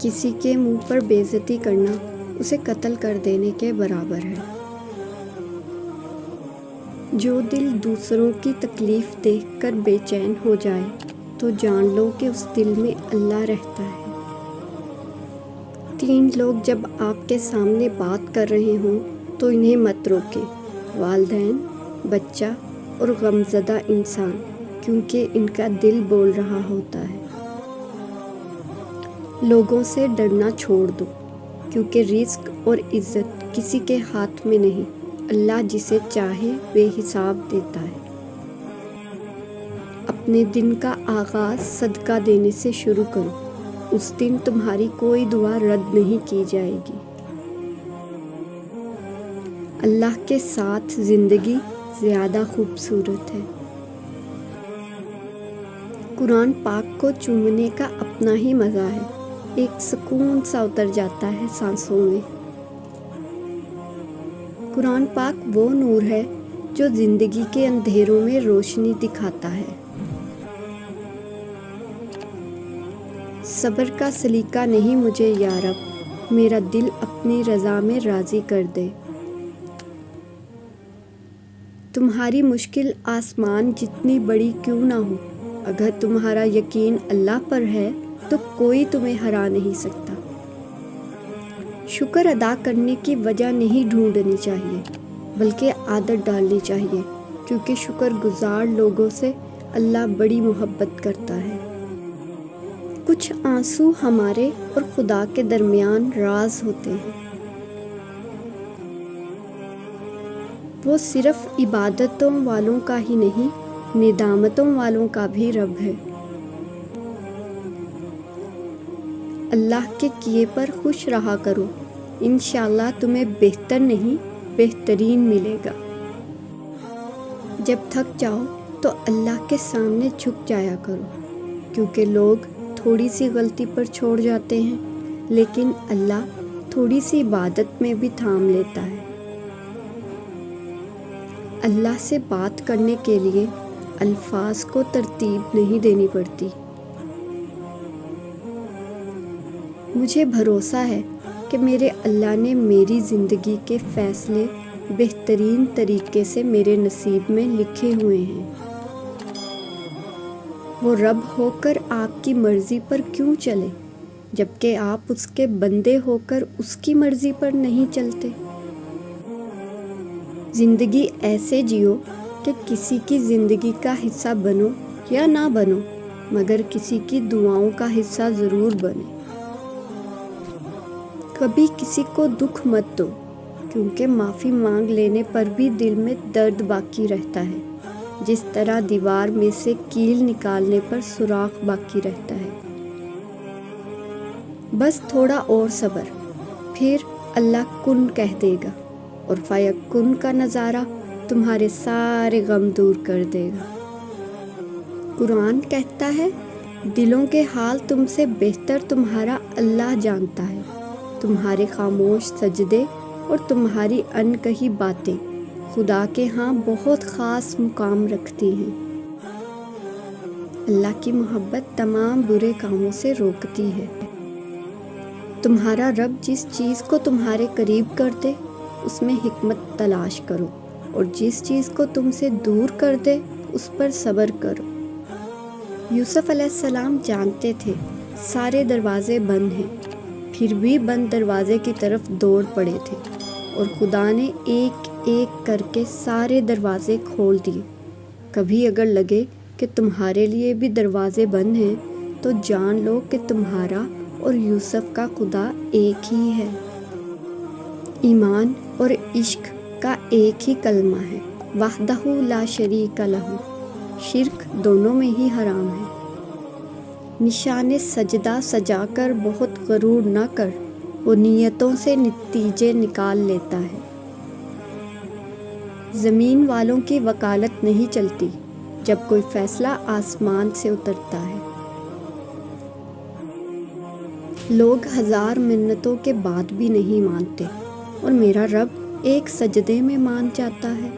کسی کے منہ پر بے عزتی کرنا اسے قتل کر دینے کے برابر ہے۔ جو دل دوسروں کی تکلیف دیکھ کر بے چین ہو جائے تو جان لو کہ اس دل میں اللہ رہتا ہے۔ 3 لوگ جب آپ کے سامنے بات کر رہے ہوں تو انہیں مت روکیں، والدین، بچہ اور غمزدہ انسان، کیونکہ ان کا دل بول رہا ہوتا ہے۔ لوگوں سے ڈرنا چھوڑ دو، کیونکہ رزق اور عزت کسی کے ہاتھ میں نہیں، اللہ جسے چاہے بے حساب دیتا ہے۔ اپنے دن کا آغاز صدقہ دینے سے شروع کرو، اس دن تمہاری کوئی دعا رد نہیں کی جائے گی۔ اللہ کے ساتھ زندگی زیادہ خوبصورت ہے۔ قرآن پاک کو چومنے کا اپنا ہی مزہ ہے، ایک سکون سا اتر جاتا ہے سانسوں میں۔ قرآن پاک وہ نور ہے جو زندگی کے اندھیروں میں روشنی دکھاتا ہے۔ صبر کا سلیقہ نہیں مجھے یا رب، میرا دل اپنی رضا میں راضی کر دے۔ تمہاری مشکل آسمان جتنی بڑی کیوں نہ ہو، اگر تمہارا یقین اللہ پر ہے تو کوئی تمہیں ہرا نہیں سکتا۔ شکر ادا کرنے کی وجہ نہیں ڈھونڈنی چاہیے، بلکہ عادت ڈالنی چاہیے، کیونکہ شکر گزار لوگوں سے اللہ بڑی محبت کرتا ہے۔ کچھ آنسو ہمارے اور خدا کے درمیان راز ہوتے ہیں۔ وہ صرف عبادتوں والوں کا ہی نہیں، ندامتوں والوں کا بھی رب ہے۔ اللہ کے کیے پر خوش رہا کرو، انشاءاللہ تمہیں بہتر نہیں بہترین ملے گا۔ جب تھک جاؤ تو اللہ کے سامنے جھک جایا کرو، کیونکہ لوگ تھوڑی سی غلطی پر چھوڑ جاتے ہیں، لیکن اللہ تھوڑی سی عبادت میں بھی تھام لیتا ہے۔ اللہ سے بات کرنے کے لیے الفاظ کو ترتیب نہیں دینی پڑتی۔ مجھے بھروسہ ہے کہ میرے اللہ نے میری زندگی کے فیصلے بہترین طریقے سے میرے نصیب میں لکھے ہوئے ہیں۔ وہ رب ہو کر آپ کی مرضی پر کیوں چلے، جبکہ آپ اس کے بندے ہو کر اس کی مرضی پر نہیں چلتے؟ زندگی ایسے جیو کہ کسی کی زندگی کا حصہ بنو یا نہ بنو، مگر کسی کی دعاؤں کا حصہ ضرور بنے۔ کبھی کسی کو دکھ مت دو، کیونکہ معافی مانگ لینے پر بھی دل میں درد باقی رہتا ہے، جس طرح دیوار میں سے کیل نکالنے پر سوراخ باقی رہتا ہے۔ بس تھوڑا اور صبر، پھر اللہ کن کہہ دے گا، اور فیکن کا نظارہ تمہارے سارے غم دور کر دے گا۔ قرآن کہتا ہے، دلوں کے حال تم سے بہتر تمہارا اللہ جانتا ہے۔ تمہارے خاموش سجدے اور تمہاری انکہی باتیں خدا کے ہاں بہت خاص مقام رکھتی ہیں۔ اللہ کی محبت تمام برے کاموں سے روکتی ہے۔ تمہارا رب جس چیز کو تمہارے قریب کر دے اس میں حکمت تلاش کرو، اور جس چیز کو تم سے دور کر دے اس پر صبر کرو۔ یوسف علیہ السلام جانتے تھے سارے دروازے بند ہیں، پھر بھی بند دروازے کی طرف دوڑ پڑے تھے، اور خدا نے ایک ایک کر کے سارے دروازے کھول دیے۔ کبھی اگر لگے کہ تمہارے لیے بھی دروازے بند ہیں تو جان لو کہ تمہارا اور یوسف کا خدا ایک ہی ہے۔ ایمان اور عشق کا ایک ہی کلمہ ہے، وحدہ لا شریک لہ، شرک دونوں میں ہی حرام ہے۔ نشان سجدہ سجا کر بہت غرور نہ کر، وہ نیتوں سے نتیجے نکال لیتا ہے۔ زمین والوں کی وکالت نہیں چلتی جب کوئی فیصلہ آسمان سے اترتا ہے۔ لوگ 1000 منتوں کے بعد بھی نہیں مانتے، اور میرا رب ایک سجدے میں مان جاتا ہے۔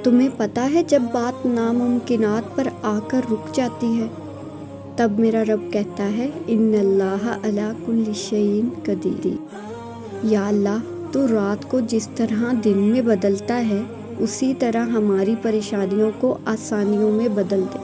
تمہیں پتہ ہے جب بات ناممکنات پر آ کر رک جاتی ہے تب میرا رب کہتا ہے ان اللہ علی کل شیء قدیر، یا اللہ تو رات کو جس طرح دن میں بدلتا ہے اسی طرح ہماری پریشانیوں کو آسانیوں میں بدل دے۔